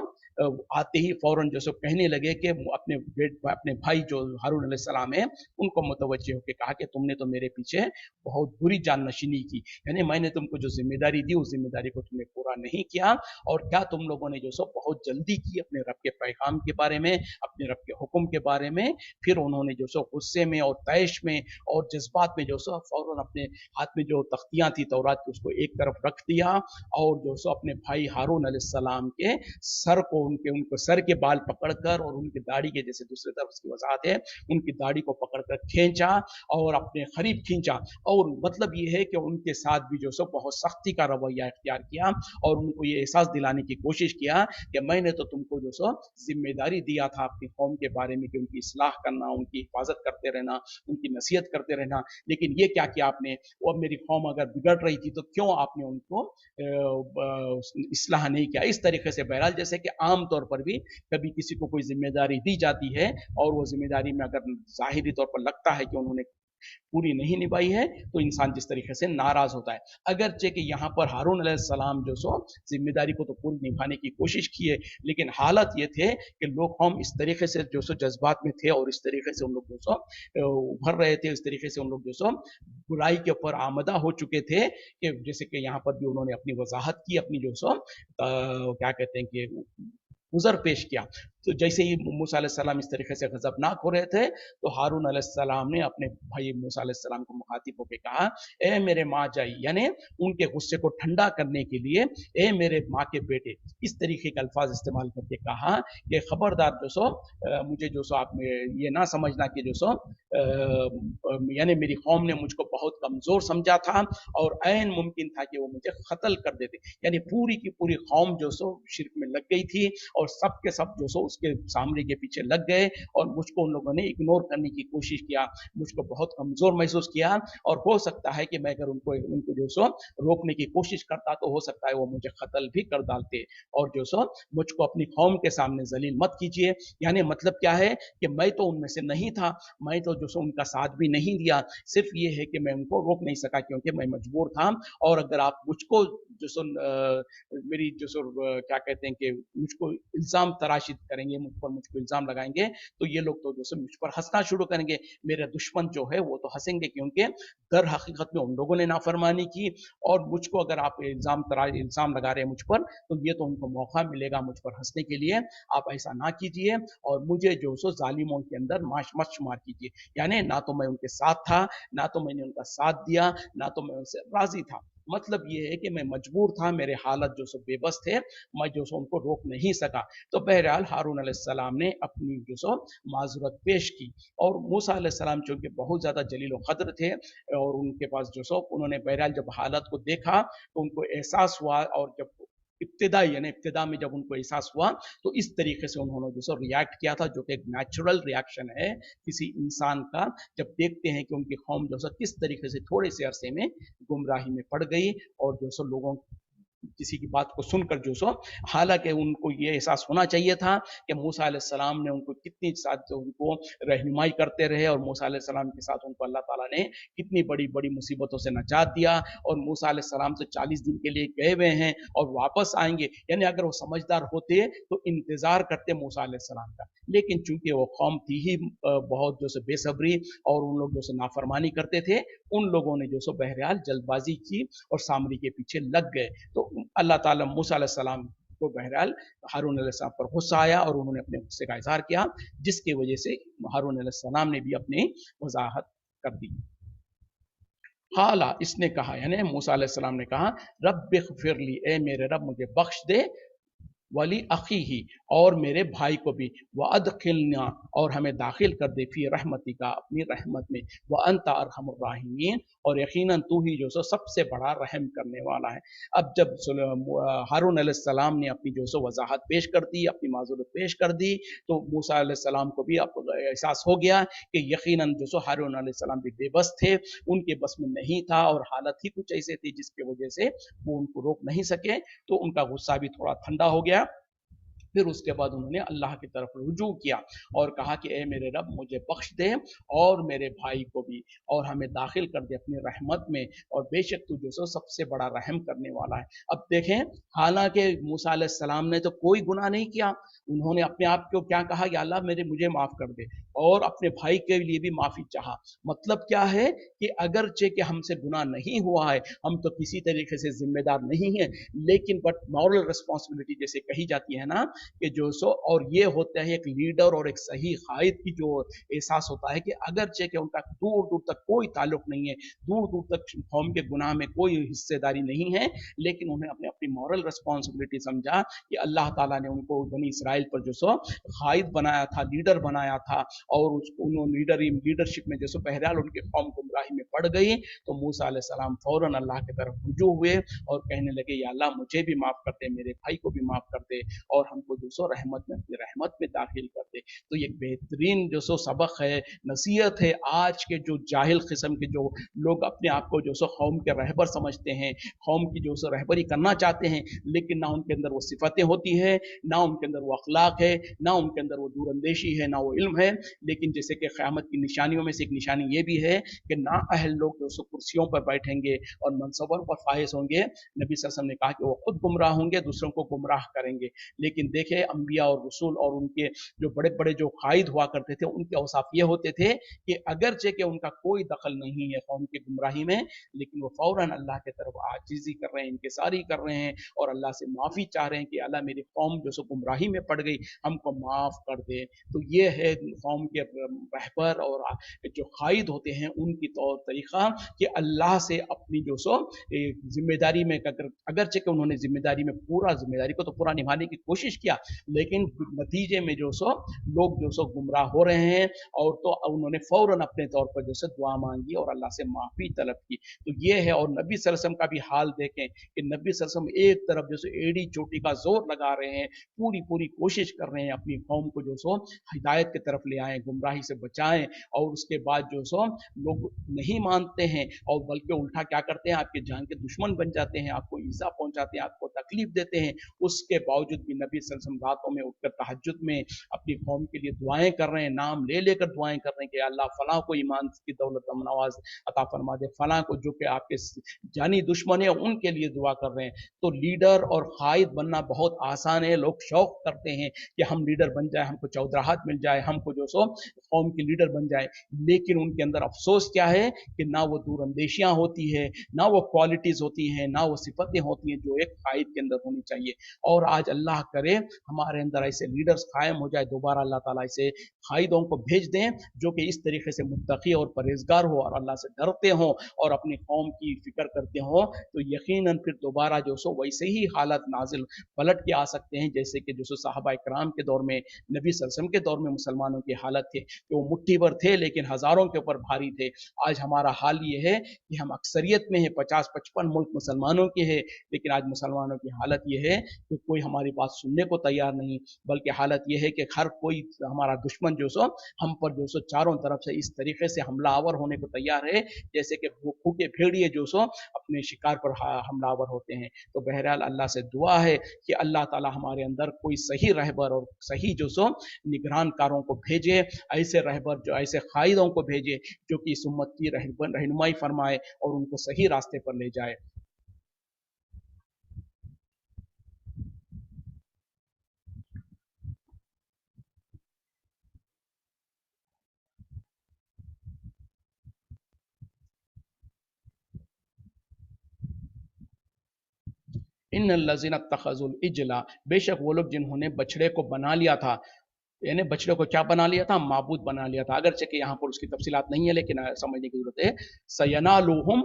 آتے ہی فوراً جو سو کہنے لگے کہ اپنے بھائی جو ہارون علیہ السلام ہیں ان کو متوجہ ہو کے کہا کہ تم نے تو میرے پیچھے بہت بری جان نشینی کی، یعنی میں نے تم کو جو ذمہ داری دی اس ذمہ داری کو تم نے پورا نہیں کیا، اور کیا تم لوگوں نے جو سو بہت جلدی کی اپنے رب کے پیغام کے بارے میں، اپنے رب کے حکم کے بارے میں، پھر انہوں نے جو سو غصے میں اور طیش میں اور جذبات میں جو سو فوراً اپنے ہاتھ میں جو تختیاں تھی تورات کی اس کو ایک طرف رکھ دیا، اور جو سو اپنے بھائی ہارون علیہ السلام کے سر کو ان کو سر کے بال پکڑ کر اور ان کی داڑھی کے، جیسے دوسری طرف اس کی وضاحت ہے، ان کی داڑھی کو پکڑ کر کھینچا اور اپنے قریب کھینچا، اور مطلب یہ ہے کہ ان کے ساتھ بھی جو سو بہت سختی کا رویہ اختیار کیا اور ان کو یہ احساس دلانے کی کوشش کیا کہ میں نے تو تم کو جو سو ذمہ داری دیا تھا اپنی قوم کے بارے میں کہ ان کی اصلاح کرنا، ان کی حفاظت کرتے رہنا، ان کی نصیحت کرتے رہنا، لیکن یہ کیا کیا آپ نے، وہ میری قوم اگر بگڑ رہی تھی تو کیوں آپ نے ان کو اصلاح نہیں کیا؟ اس طریقے سے بہرحال جیسے کہ عام طور پر بھی کبھی کسی کو کوئی ذمہ داری دی جاتی ہے اور وہ ذمہ داری میں اگر ظاہری طور پر لگتا ہے کہ انہوں نے پوری نہیں نبھائی ہے تو انسان جس طریقے سے ناراض ہوتا ہے، اگرچہ کہ یہاں پر ہارون علیہ السلام جو سو ذمہ داری کو تو پوری نبھانے کی کوشش کی ہے، لیکن حالت یہ تھے کہ لوگ قوم اس طریقے سے جو سو جذبات میں تھے اور اس طریقے سے ان لوگ جو سو ابھر رہے تھے، اس طریقے سے ان لوگ جو سو برائی کے اوپر آمدہ ہو چکے تھے کہ جیسے کہ یہاں پر بھی انہوں نے اپنی وضاحت کی، اپنی جو سو کیا کہتے ہیں کہ گزر پیش کیا، تو جیسے ہی موسیٰ علیہ السلام اس طریقے سے غضبناک ہو رہے تھے تو ہارون علیہ السلام نے اپنے بھائی موسیٰ علیہ السلام کو مخاطب ہو کے کہا، اے میرے ماں جائی، یعنی ان کے غصے کو ٹھنڈا کرنے کے لیے اے میرے ماں کے بیٹے، اس طریقے کے الفاظ استعمال کر کے کہا کہ خبردار جو سو مجھے جو سو آپ یہ نہ سمجھنا کہ جو سو یعنی میری قوم نے مجھ کو بہت کمزور سمجھا تھا اور عین ممکن تھا کہ وہ مجھے قتل کر دیتے، یعنی پوری کی پوری قوم جو سو شرک میں لگ گئی تھی اور سب کے سب جو سو اس کے سامنے کے پیچھے لگ گئے اور مجھ کو ان لوگوں نے اگنور کرنے کی کوشش کیا، مجھ کو بہت کمزور محسوس کیا، اور ہو سکتا ہے کہ میں اگر ان کو جو سو روکنے کی کوشش کرتا تو ہو سکتا ہے وہ مجھے قتل بھی کر ڈالتے، اور جو سو مجھ کو اپنی قوم کے سامنے ذلیل مت کیجیے، یعنی مطلب کیا ہے کہ میں تو ان میں سے نہیں تھا، میں تو جو سو ان کا ساتھ بھی نہیں دیا، صرف یہ ہے کہ میں ان کو روک نہیں سکا کیونکہ میں مجبور تھا، اور اگر آپ مجھ کو جو سو میری جو سو کیا کہتے ہیں کہ مجھ کو الزام تراشی کریں گے، مجھ کو الزام لگائیں گے تو یہ لوگ تو جو سو مجھ پر ہنسنا شروع کریں گے، میرے دشمن جو ہے وہ تو ہنسیں گے کیونکہ در حقیقت میں ان لوگوں نے نافرمانی کی، اور مجھ کو اگر آپ الزام لگا رہے ہیں مجھ پر تو یہ تو ان کو موقع ملے گا مجھ پر ہنسنے کے لیے، آپ ایسا نہ کیجیے اور مجھے جو سو ظالموں کے اندر مت شمار کیجیے، یعنی نہ تو میں ان کے ساتھ تھا، نہ تو میں نے ان کا ساتھ دیا، نہ تو میں ان سے راضی تھا، مطلب یہ ہے کہ میں مجبور تھا، میرے حالت جو سو بے بس تھے، میں جو سو ان کو روک نہیں سکا، تو بہرحال ہارون علیہ السلام نے اپنی جو سو معذرت پیش کی، اور موسیٰ علیہ السلام چونکہ بہت زیادہ جلیل و قدر تھے اور ان کے پاس جو سو انہوں نے بہرحال جب حالت کو دیکھا تو ان کو احساس ہوا، اور جب ابتدا میں جب ان کو احساس ہوا تو اس طریقے سے انہوں نے جو سو ریاکٹ کیا تھا، جو کہ ایک نیچرل ریاکشن ہے کسی انسان کا، جب دیکھتے ہیں کہ ان کی قوم جو سو کس طریقے سے تھوڑے سے عرصے میں گمراہی میں پڑ گئی، اور جو سو لوگوں کسی کی بات کو سن کر جو سو، حالانکہ ان کو یہ احساس ہونا چاہیے تھا کہ موسیٰ علیہ السلام نے ان کو کتنی ساتھ ان کو رہنمائی کرتے رہے، اور موسیٰ علیہ السلام کے ساتھ ان کو اللہ تعالیٰ نے کتنی بڑی بڑی مصیبتوں سے نجات دیا، اور موسیٰ علیہ السلام تو 40 دن کے لیے گئے ہوئے ہیں اور واپس آئیں گے، یعنی اگر وہ سمجھدار ہوتے تو انتظار کرتے موسیٰ علیہ السلام کا، لیکن چونکہ وہ قوم تھی ہی بہت جو سو بے صبری اور ان لوگ جو سو نافرمانی کرتے تھے، ان لوگوں نے جو سو بہرحال جلد بازی کی اور سامری کے پیچھے لگ گئے، تو اللہ تعالیٰ موسیٰ علیہ السلام کو بہرحال ہارون علیہ السلام پر غصہ آیا اور انہوں نے اپنے غصے کا اظہار کیا، جس کی وجہ سے ہارون علیہ السلام نے بھی اپنی وضاحت کر دی۔ حالا اس نے کہا، یعنی موسیٰ علیہ السلام نے کہا، رب اغفر لی، اے میرے رب مجھے بخش دے، ولی عقی ہی، اور میرے بھائی کو بھی، وادخلنا، اور ہمیں داخل کر دے، فی رحمتی کا، اپنی رحمت میں، وانت ارحم الراحمین، اور یقیناً تو ہی جو سو سب سے بڑا رحم کرنے والا ہے۔ اب جب ہارون علیہ السلام نے اپنی جو سو وضاحت پیش کر دی، اپنی معذرت پیش کر دی، تو موسیٰ علیہ السلام کو بھی احساس ہو گیا کہ یقیناً جو سو ہارون علیہ السلام بھی بے بس تھے، ان کے بس میں نہیں تھا، اور حالت ہی کچھ ایسے تھی جس کی وجہ سے وہ ان کو روک نہیں سکے، تو ان کا غصہ بھی تھوڑا ٹھنڈا ہو گیا۔ फिर उसके बाद उन्होंने अल्लाह की तरफ रुजू किया और कहा कि ए मेरे रब मुझे बख्श दे और मेरे भाई को भी, और हमें दाखिल कर दे अपनी रहमत में, और बेशक तू जो सो सबसे बड़ा रहम करने वाला है। अब देखें, हालांकि मूसा अलैहिस्सलाम ने तो कोई गुनाह नहीं किया, उन्होंने अपने आप को क्या कहा कि अल्लाह मुझे माफ कर दे, और अपने भाई के लिए भी माफी चाहा। मतलब क्या है कि अगरचे कि हमसे गुनाह नहीं हुआ है, हम तो किसी तरीके से जिम्मेदार नहीं है, लेकिन बट मॉरल रिस्पॉन्सिबिलिटी जैसे कही जाती है ना, कि जो सो, और ये होता है एक लीडर और एक सही कायद की जो एहसास होता है कि अगरचे कि उनका दूर दूर तक कोई ताल्लुक नहीं है, दूर दूर तक कौम के गुनाह में कोई हिस्सेदारी नहीं है, लेकिन उन्हें अपने अपनी मॉरल रिस्पॉन्सिबिलिटी समझा कि अल्लाह ताला ने उनको बनी इसराइल पर जो सो कायद बनाया था, लीडर बनाया था, और उसको उन्होंने लीडरशिप में जैसे बहरहाल उनके कौम गुमराही में पड़ गई, तो मूसा अलैहिस्सलाम फौरन अल्लाह की तरफ रुजू हुए और कहने लगे, या अल्लाह मुझे भी माफ कर दे, मेरे भाई को भी माफ कर दे, और हमको जो सो रहमत में अपनी रहमत में दाखिल कर दे। तो ये बेहतरीन जो सो सबक है, नसीहत है आज के जो जाहिल किस्म के जो लोग अपने आप को जो सो कौम के रहबर समझते हैं, कौम की जो सो रहबरी करना चाहते हैं, लेकिन ना उनके अंदर वो सिफतें होती है, ना उनके अंदर वो अखलाक है, ना उनके अंदर वो दूरंदेशी है, ना वो इल्म है। लेकिन जैसे कि क़यामत की निशानियों में से एक निशानी ये भी है कि ना अहल लोग जो सो कुर्सियों पर बैठेंगे और मनसबों पर फाइज होंगे। नबी सल्लल्लाहु अलैहि वसल्लम ने कहा कि वो खुद गुमराह होंगे, दूसरों को गुमराह करेंगे। लेकिन देखे अंबिया और रसूल और उनके जो बड़े बड़े जो कायद हुआ करते थे, उनके औसाफ ये होते थे कि अगरचे कि उनका कोई दखल नहीं है कौम की गुमराही में, लेकिन वो फौरन अल्लाह की तरफ आजिजी कर रहे हैं, इनकिसारी कर रहे हैं, और अल्लाह से माफ़ी चाह रहे हैं कि अल्लाह मेरी कौम जो सो गुमराही में पड़ गई, हमको माफ़ कर दे। तो ये है कौम के रहबर और जो कायद होते हैं उनकी तौर तरीक़ा कि अल्लाह से अपनी जो सो जिम्मेदारी में, अगरचे कि उन्होंने जिम्मेदारी को तो पूरा निभाने की कोशिश किया, लेकिन नतीजे में जो सो लोग जो सो गुमराह हो रहे हैं, और तो उन्होंने फौरन अपने तौर पर जो सो दुआ मांगी और अल्लाह से माफ़ी तलब की। तो ये है, और नबी सल्लल्लाहु अलैहि वसल्लम का भी हाल देखें कि नबी सल्लल्लाहु अलैहि वसल्लम एक तरफ जो सो एड़ी चोटी का जोर लगा रहे हैं, पूरी पूरी कोशिश कर रहे हैं अपनी कौम को जो सो हिदायत की तरफ ले आएँ, गुमराही से बचाएं, और उसके बाद जो सो लोग नहीं मानते हैं और बल्कि उल्टा क्या करते हैं, आपके जान के दुश्मन बन जाते हैं, आपको ईज़ा पहुंचाते हैं, आपको तकलीफ देते हैं। उसके बावजूद भी नबी सल्लल्लाहु अलैहि वसल्लम रातों में उठकर तहज्जुद में अपनी कौम के लिए दुआएं कर रहे हैं, नाम ले लेकर दुआएं कर रहे हैं कि अल्लाह फलां को ईमान की दौलत नवाज अता फरमा दे, फलां को जो कि आपके जानी दुश्मन है उनके लिए दुआ कर रहे हैं। तो लीडर और कायद बनना बहुत आसान है, लोग शौक करते हैं कि हम लीडर बन जाए, हमको चौधराहत मिल जाए, हमको जो सो कौम की लीडर बन जाए, लेकिन उनके अंदर अफसोस क्या है कि ना वो दूरंदेशियां होती है, ना वो क्वालिटीज होती हैं, ना वो सिफतें होती हैं जो एक कायद के अंदर होनी चाहिए। और आज अल्लाह करे हमारे अंदर ऐसे लीडर्स कायम हो जाए, दोबारा अल्लाह ताला ऐसे कायदों को भेज दें जो कि इस तरीके से मुत्तकी और परहेजगार हो और अल्लाह से डरते हों और अपनी कौम की फिक्र करते हों, तो यकीनन फिर दोबारा जो सो वैसे ही हालत नाजिल पलट के आ सकते हैं जैसे कि जो सो सहाबा इकराम के दौर में, नबी सल्लल्लाहु अलैहि वसल्लम के दौर में मुसलमानों की हालत थी कि वो मुट्ठी भर थे लेकिन हज़ारों के ऊपर भारी थे। आज हमारा हाल ये है कि हम अक्सरियत में हैं, 50-55 मुल्क मुसलमानों के हैं, लेकिन आज मुसलमानों की हालत ये है कि कोई हमारी बात सुनने को तैयार नहीं, बल्कि हालत ये है कि हर कोई हमारा दुश्मन जो सो हम पर जो सो चारों तरफ से इस तरीके से हमलावर होने को तैयार है जैसे कि भूखे भेड़िए जो सो अपने शिकार पर हमलावर होते हैं। तो बहरहाल अल्लाह से दुआ है कि अल्लाह ताला हमारे अंदर कोई सही रहबर और सही जो सो निगरानकारों को भेजे, ऐसे रहबर जो ऐसे कायदों को भेजे जो कि इस उम्मत की रहनुमाई फरमाए और उनको सही रास्ते पर ले जाए। इन लजीन तखजुल इजला, बेशक वो लोग जिन्होंने बछड़े को बना लिया था, यानी बछड़े को क्या बना लिया था, माबूद बना लिया था। अगरचे कि यहाँ पर उसकी तफसीलात नहीं है लेकिन समझने की जरूरत है। सयनालुहुम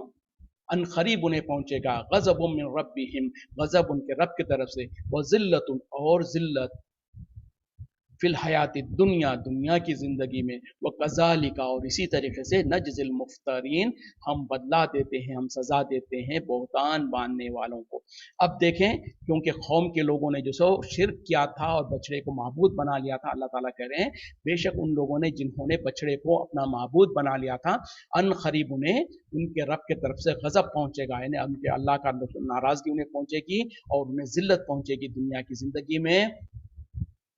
अन करीब उन्हें पहुंचेगा, गज़ब मिन रब्बिहिम, गज़ब उनके रब की तरफ से, व जिल्लतुन और जिल्लत, फिल हयात दुनिया, दुनिया की ज़िंदगी में, व कज़ालिका और इसी तरीके से नजज़िल मुफ्तरीन, हम बदला देते हैं, हम सज़ा देते हैं बहतान बांधने वालों को। अब देखें, क्योंकि कौम के लोगों ने जो सो शिरक किया था और बछड़े को माबूद बना लिया था, अल्लाह ताला कह रहे हैं बेशक उन लोगों ने जिन्होंने बछड़े को अपना माबूद बना लिया था, अन करीब उन्हें उनके रब के तरफ से गज़ब पहुंचेगा, यानी उनके अल्लाह का नाराज़गी उन्हें पहुंचेगी और उन्हें ज़िल्लत पहुंचेगी दुनिया की ज़िंदगी में।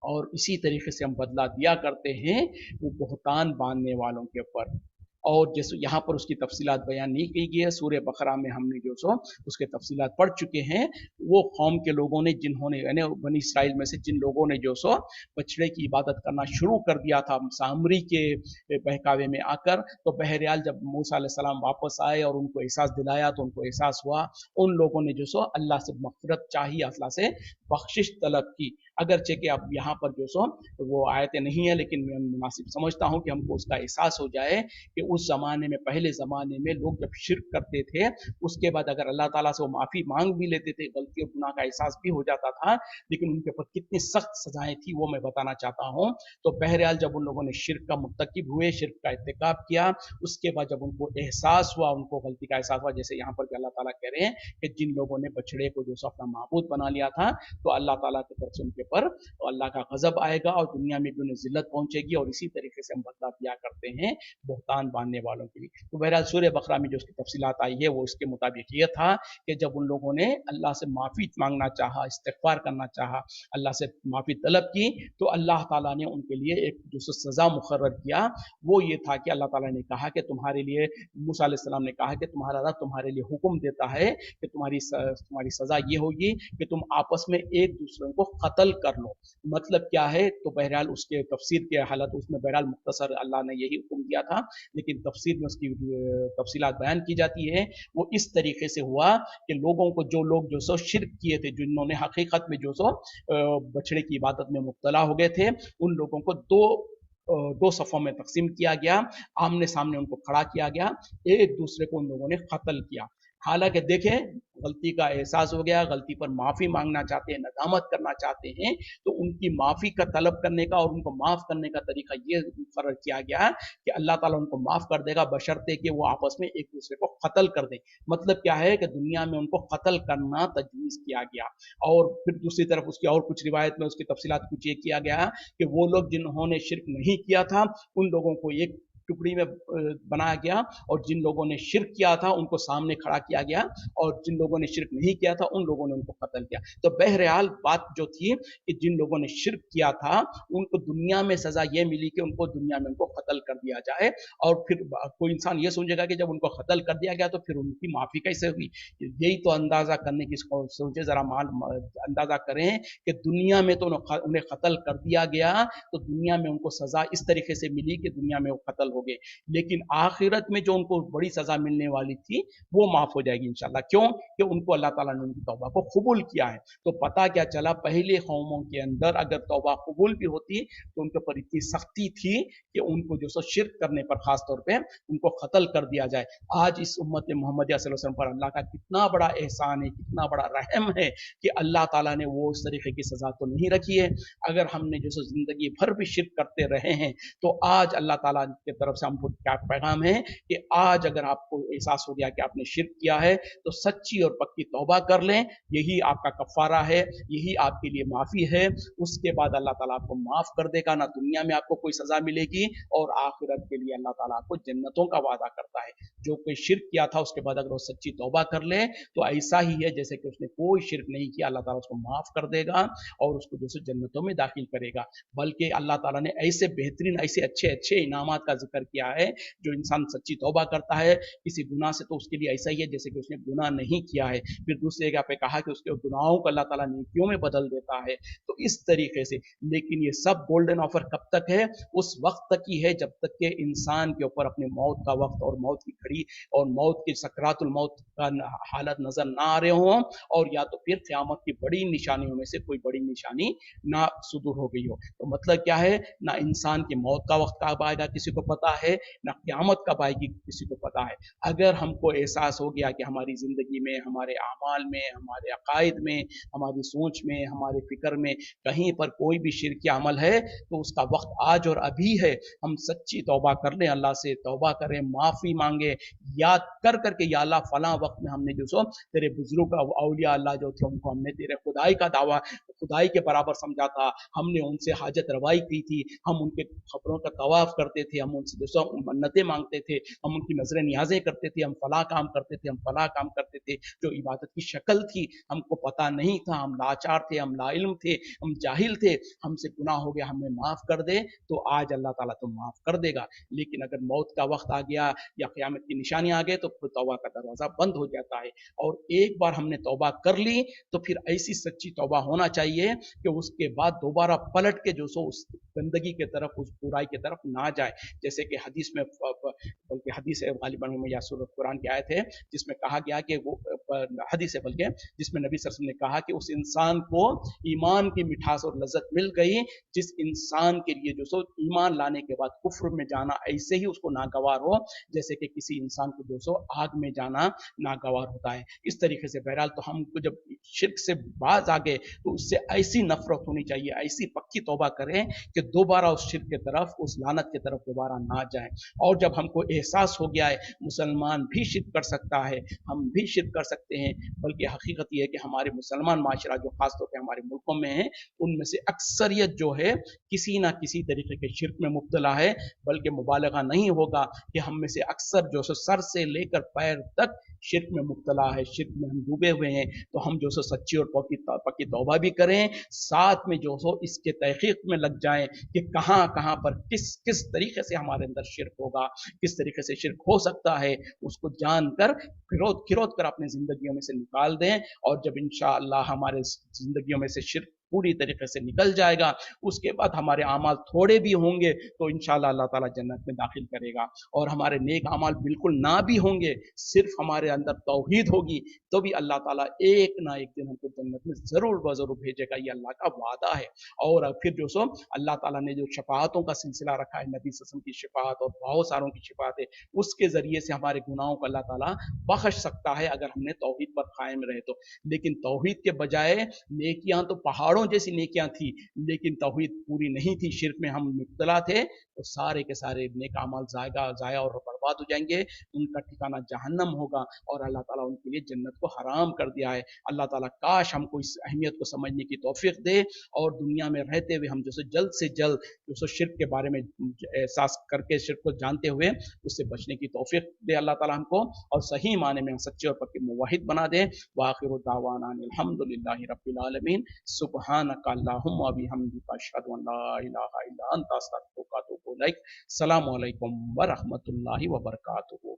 اور اسی طریقے سے ہم بدلہ دیا کرتے ہیں وہ بہتان باندھنے والوں کے اوپر. اور جیسے یہاں پر اس کی تفصیلات بیان نہیں کی گئی ہے، سورہ بقرہ میں ہم نے جو سو اس کے تفصیلات پڑھ چکے ہیں. وہ قوم کے لوگوں نے جنہوں نے یعنی بنی اسرائیل میں سے جن لوگوں نے جو سو بچڑے کی عبادت کرنا شروع کر دیا تھا سامری کے بہکاوے میں آ کر، تو بہرحال جب موسیٰ علیہ السلام واپس آئے اور ان کو احساس دلایا تو ان کو احساس ہوا. ان لوگوں نے جو سو اللہ سے مغفرت چاہی، اللہ سے بخشش طلب کی. اگرچہ کہ اب یہاں پر جو سو وہ آیتیں نہیں ہیں، لیکن میں مناسب سمجھتا ہوں کہ ہم کو اس کا احساس ہو جائے کہ اس زمانے میں، پہلے زمانے میں لوگ جب شرک کرتے تھے اس کے بعد اگر اللہ تعالیٰ سے وہ معافی مانگ بھی لیتے تھے، غلطی اور گناہ کا احساس بھی ہو جاتا تھا، لیکن ان کے اوپر کتنی سخت سزائیں تھیں وہ میں بتانا چاہتا ہوں. تو بہرحال جب ان لوگوں نے شرک کا مرتکب ہوئے، شرک کا ارتکاب کیا، اس کے بعد جب ان کو احساس ہوا، ان کو غلطی کا احساس ہوا، جیسے یہاں پر بھی اللہ تعالیٰ کہہ رہے ہیں کہ جن لوگوں نے بچڑے کو جو سو اپنا معبود بنا لیا تھا، تو اللہ تعالیٰ کی طرف سے ان کے پر تو اللہ کا غضب آئے گا اور دنیا میں بھی انہیں ذلت پہنچے گی. اور اسی طریقے سے ہم بدلہ دیا کرتے ہیں بہتان باندھنے والوں کے لیے. تو بہرحال سورہ بقرہ میں جو اس کی تفصیلات آئی ہے وہ اس کے مطابق یہ تھا کہ جب ان لوگوں نے اللہ سے معافی مانگنا چاہا، استغفار کرنا چاہا، اللہ سے معافی طلب کی، تو اللہ تعالیٰ نے ان کے لیے ایک جو سزا مقرر کیا. وہ یہ تھا کہ اللہ تعالیٰ نے کہا کہ تمہارے لیے، موسیٰ علیہ السلام نے کہا کہ تمہارا رب تمہارے لیے حکم دیتا ہے کہ تمہاری سزا یہ ہوگی کہ تم آپس میں ایک دوسرے کو قتل کر لو. مطلب کیا ہے؟ تو بہرحال اس کے تفسیر کے حالت اس میں بہرحال مختصر اللہ نے یہی حکم دیا تھا، لیکن تفسیر میں اس کی تفصیلات بیان کی جاتی ہے. وہ اس طریقے سے ہوا کہ لوگوں کو، جو لوگ جو سو شرک کیے تھے، جنہوں نے حقیقت میں جو سو بچڑے کی عبادت میں مبتلا ہو گئے تھے، ان لوگوں کو دو صفوں میں تقسیم کیا گیا، آمنے سامنے ان کو کھڑا کیا گیا، ایک دوسرے کو ان لوگوں نے قتل کیا. حالانکہ دیکھیں غلطی کا احساس ہو گیا، غلطی پر معافی مانگنا چاہتے ہیں، ندامت کرنا چاہتے ہیں، تو ان کی معافی کا طلب کرنے کا اور ان کو معاف کرنے کا طریقہ یہ مقرر کیا گیا کہ اللہ تعالیٰ ان کو معاف کر دے گا بشرطے کہ وہ آپس میں ایک دوسرے کو قتل کر دیں. مطلب کیا ہے کہ دنیا میں ان کو قتل کرنا تجویز کیا گیا. اور پھر دوسری طرف اس کی اور کچھ روایت میں اس کی تفصیلات کچھ یہ کیا گیا کہ وہ لوگ جنہوں نے شرک نہیں کیا تھا ان لوگوں کو ایک ٹکڑی میں بنایا گیا، اور جن لوگوں نے شرک کیا تھا ان کو سامنے کھڑا کیا گیا، اور جن لوگوں نے شرک نہیں کیا تھا ان لوگوں نے ان کو قتل کیا. تو بہرحال بات جو تھی کہ جن لوگوں نے شرک کیا تھا ان کو دنیا میں سزا یہ ملی کہ ان کو دنیا میں ان کو قتل کر دیا جائے. اور پھر کوئی انسان یہ سوچے گا کہ جب ان کو قتل کر دیا گیا تو پھر ان کی معافی کیسے ہوئی؟ یہی تو اندازہ کرنے کی سوچے، ذرا اندازہ کریں کہ دنیا میں تو انہیں قتل کر دیا گیا، تو دنیا میں ان کو سزا اس طریقے سے ملی کہ دنیا میں وہ قتل ہو گئے، لیکن آخرت میں جو ان کو بڑی سزا ملنے والی تھی وہ معاف ہو جائے گی انشاءاللہ. کیوں؟ کہ ان کو اللہ تعالیٰ نے ان کی توبہ کو قبول کیا ہے. تو پتہ کیا چلا، پہلے قوموں کے اندر اگر توبہ قبول بھی ہوتی تو ان کے پر اتنی سختی تھی کہ ان کو جو سو شرک کرنے پر خاص طور پہ ان کو قتل کر دیا جائے. آج اس امت محمدیہ صلی اللہ علیہ وسلم پر اللہ کا کتنا بڑا احسان ہے، کتنا بڑا رحم ہے کہ اللہ تعالیٰ نے وہ اس طریقے کی سزا تو نہیں رکھی ہے. اگر ہم نے جو سو زندگی بھر بھی شرک کرتے رہے ہیں تو آج اللہ تعالیٰ کی طرف سے ہم کو کیا پیغام ہے کہ آج اگر آپ کو احساس ہو گیا کہ آپ نے شرک کیا ہے تو سچی اور پکی توبہ کر لیں، یہی آپ کا کفارہ ہے، یہی آپ کے لیے معافی ہے. اس کے بعد اللہ تعالیٰ آپ کو معاف کر دے گا، نہ دنیا میں آپ کو کوئی سزا ملے گی، اور آخرت کے لیے اللہ تعالیٰ آپ کو جنتوں کا وعدہ کرتا ہے. جو کوئی شرک کیا تھا اس کے بعد اگر وہ سچی توبہ کر لے تو ایسا ہی ہے جیسے کہ اس نے کوئی شرک نہیں کیا، اللہ تعالیٰ اس کو معاف کر دے گا اور اس کو جو ہے جنتوں میں داخل کرے گا. بلکہ اللہ تعالیٰ نے ایسے بہترین، ایسے اچھے انعامات کا ذکر کیا ہے. جو انسان سچی توبہ کرتا ہے کسی گناہ سے تو اس کے لیے ایسا ہی ہے جیسے کہ اس نے گناہ نہیں کیا ہے. پھر دوسری جگہ پہ کہا کہ اس کے گناہوں کو اللہ تعالیٰ نیکیوں میں بدل دیتا ہے. تو اس طریقے سے، لیکن یہ سب گولڈن آفر کب تک ہے؟ اس وقت تک ہی ہے جب تک کہ انسان کے اوپر اپنے موت کا وقت اور موت کی گھڑی اور موت کی سکرات الموت کا حالت نظر نہ آ رہے ہوں، اور یا تو پھر قیامت کی بڑی نشانیوں میں سے کوئی بڑی نشانی نہ صدور ہو گئی ہو. تو مطلب کیا ہے؟ نہ انسان کی موت کا وقت کب آئے گا کسی کو پتا ہے، نہ قیامت کب آئے گی کسی کو پتا ہے. اگر ہم کو احساس ہو گیا کہ ہماری زندگی میں، ہمارے اعمال میں، ہمارے عقائد میں، ہماری سوچ میں، ہمارے فکر میں کہیں پر کوئی بھی شرکی عمل ہے تو اس کا وقت آج اور ابھی ہے. ہم سچی توبہ کر لیں، اللہ سے توبہ کریں، معافی مانگے، یاد کر کے یا اللہ فلاں وقت میں ہم نے جو سو تیرے بزرگ اولیاء اللہ جو تھے ان کو ہم نے تیرے خدائی کا دعویٰ، خدائی کے برابر سمجھا تھا، ہم نے ان سے حاجت روائی کی تھی، ہم ان کے قبروں کا طواف کرتے تھے، ہم ان हमसे जो सो मन्नतें मांगते थे, हम उनकी नजर न्याज़ें करते थे, हम फलाह काम करते थे, हम फलाह काम करते थे, जो इबादत की शक्ल थी हमको पता नहीं था, हम लाचार थे, हम लाइल्म थे, हम जाहिल थे, हमसे गुनाह हो गया, हमें माफ कर दे, तो आज अल्लाह ताला तो माफ कर देगा। लेकिन अगर मौत का वक्त आ गया या क़यामत की निशानी आ गई तो फिर तौबा का दरवाजा बंद हो जाता है। और एक बार हमने तौबा कर ली तो फिर ऐसी सच्ची तौबा होना चाहिए कि उसके बाद दोबारा पलट के जो सो उस गंदगी के तरफ, उस बुराई की तरफ ना जाए। जैसे कि हदीस में, बल्कि हदीस है गालिबन में या सूरह कुरान की आयत है जिसमें कहा गया कि वो हदीस है बल्कि जिसमें नबी सल्लल्लाहु अलैहि वसल्लम ने कहा कि उस इंसान को ईमान की मिठास और लज्जत मिल गई जिस इंसान के लिए जो सो ईमान लाने के बाद कुफ्र में जाना ऐसे ही उसको नागवार हो जैसे कि किसी इंसान को जो सो आग में जाना नागवार होता है। इस तरीके से बहरहाल तो हमको जब शिर्क से बाज आ गए तो उससे ऐसी नफरत होनी चाहिए, ऐसी पक्की तौबा करें कि दोबारा उस शिर्क की तरफ, उस लानत की तरफ दोबारा ना जाए। और जब हमको एहसास हो गया है मुसलमान भी शिर्क कर सकता है, हम भी शिर्क कर सकते हैं, बल्कि हकीकत यह है कि हमारे मुसलमान माशरा जो खासतौर पर हमारे मुल्कों में है उनमें से अक्सरियत जो है किसी ना किसी तरीके के शिर्क में मुब्तला है। बल्कि मुबालगा नहीं होगा कि हम में से अक्सर जो सर से लेकर पैर तक शिर्क में मुब्तला है, शिर्क में हम डूबे हुए हैं। तो हम जो सो सच्ची और पक्की तौबा भी करें, साथ में जो सो इसके तहकीक में लग जाएं कि कहाँ कहाँ पर किस किस तरीके से हमारे अंदर शिर्क होगा, किस तरीके से शिर्क हो सकता है, उसको जानकर खिरोत कर अपनी जिंदगियों में से निकाल दें। और जब इंशाअल्लाह हमारे जिंदगियों में से शिर्क पूरी तरीके से निकल जाएगा, उसके बाद हमारे अमाल थोड़े भी होंगे तो इंशाअल्लाह अल्लाह ताला जन्नत में दाखिल करेगा। और हमारे नेक अमाल बिल्कुल ना भी होंगे, सिर्फ हमारे अंदर तौहीद होगी, तो भी अल्लाह ताला एक ना एक दिन हमको जन्नत में जरूर व जरूर भेजेगा, ये अल्लाह का वादा है। और फिर जो सो अल्लाह ताला ने जो शफाअतों का सिलसिला रखा है, नबी सल्लल्लाहु अलैहि वसल्लम की शफाअत और बहुत सारों की शफाअत है, उसके जरिए से हमारे गुनाहों को अल्लाह ताला बख्श सकता है अगर हमने तौहीद पर कायम रहे तो। लेकिन तौहीद के बजाय नेकियां तो पहाड़ों जैसी नेकियां थी, लेकिन तौहीद पूरी नहीं थी, शिर्क में हम मुब्तला थे, तो सारे के सारे नेक अमाल जाया और बर्बाद हो जाएंगे, उनका ठिकाना जहन्नम होगा और अल्लाह ताला उनके लिए जन्नत को हराम कर दिया है। अल्लाह ताला काश हमको इस अहमियत को समझने की तौफीक दे और दुनिया में रहते हुए हम जैसे जल्द से जल्द जो शिर्क के बारे में एहसास करके, शिर्क को जानते हुए उससे बचने की तौफीक दे अल्लाह ताला हमको, और सही माने में सच्चे और पक्के मुवाहिद बना दे। वाखिरु दावाना अल्हम्दुलिल्लाहि रब्बिल आलमीन। सुब्हानक अल्लाहुम्मा व बिहम्दिका अशहदु अन ला इलाहा इल्ला अंता अस्तगफिरुका व अतूबु इलैक। अस्सलामु अलैकुम व रहमतुल्लाहि व बरकातुहू।